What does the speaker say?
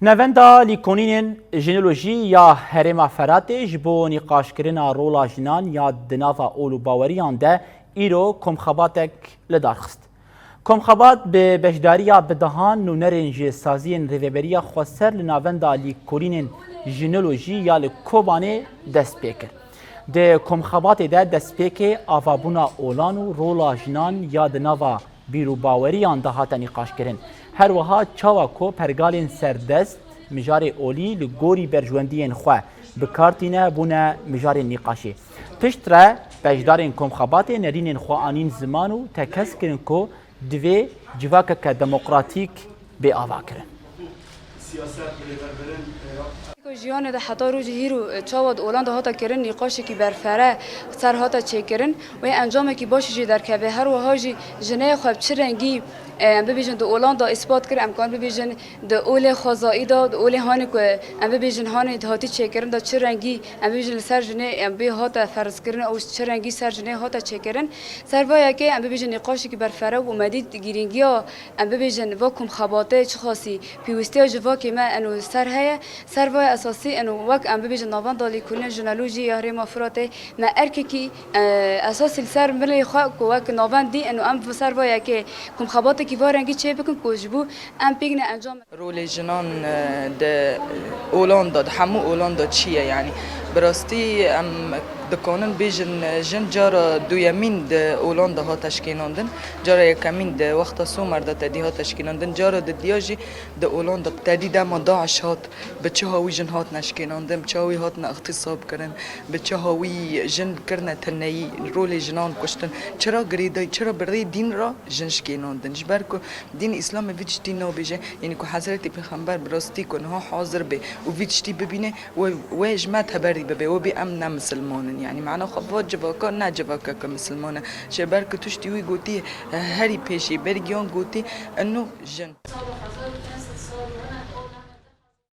نویندا لیکونین ژنولوژی یا هرما فراتê ji bo nîqaşkirina rola jinan ya di nava ol û baweriyan de îro komxebatek li dar xist. Komxebat bi beşdariya bidehan nûnerên ji saziyên rêveberiya xweser li navenda lîkolînên ژنولوژî ya li Kobanê dest pê kir. Di komxebatê de destpêkê avabûna olan û rola jinan ya di nava bîrûbaweriyan de hate nîqaşkirin. Her wiha çawa ku pergalên serdest mijarê olî li gorî berjwendiyên xwe bikartîne bûne mijarên nîqaşî. Pişt re beşdarên komxebatê nerînên xwe anîn ziman û tekez kirin ku divê civakeke demokratîk bêava kirin. جیان ده حتی روز هیرو چاود اولند هاتا کرن نقاشی که برفره سر هاتا چه کرن و انجام کی باشه جی در که به هر و هاجی جنه خوب چه رنگی ام ببیجن دو اولند اثبات کر امکان ببیجن دو اول خزایی داد اول هانی که ام ببیجن هانی هاتی چه کرن دا چه رنگی ام ببیجن سر جنه ام به هاتا فرض کرن او چه رنگی سر جنه هاتا چه کرن سر وای که ام ببیجن نقاشی که برفره و مدید گیرینگیا ام ببیجن واکم خباته چه خاصی پیوسته جوا که ما انو سر هيا سر وای اساسی انه وقت ام ببیجن نوان دالی کلن ژنولوژی یا هرما فراته ما ارکی اساس السر ملی خو وقت نوان دی انه ام سر وای که کم خباته کی وارنگی چه بکن کوجبو ام پیگن انجام رول جنان د اولاندا همو اولاندا چیه یعنی براستی ام دکانن بیجن جن جارا دویمین د اولاندا ها تشکیلاندن جارا یکمین د وقت سومر د تدی ها تشکیلاندن جارا د دیاجی د اولاندا تدی د ما داعش هات به چه هاوی جن هات نشکیلاندن چه هاوی هات اغتصاب کردن به چه هاوی جن کردن تنهی رول جنان کشتن چرا گریدای چرا بری دین را جن شکیلاندن جبر کو دین اسلام ویچ دین نو بیجه یعنی کو حضرت پیغمبر براستی کو نه حاضر به و ویچ تی ببینه و اجماع تبری به و بی امن مسلمان يعني معنا خفاض جواكا نا جواكا كمسلمانة شبارك تشتي وي قوتي هاري بيشي برجيون قوتي انه جن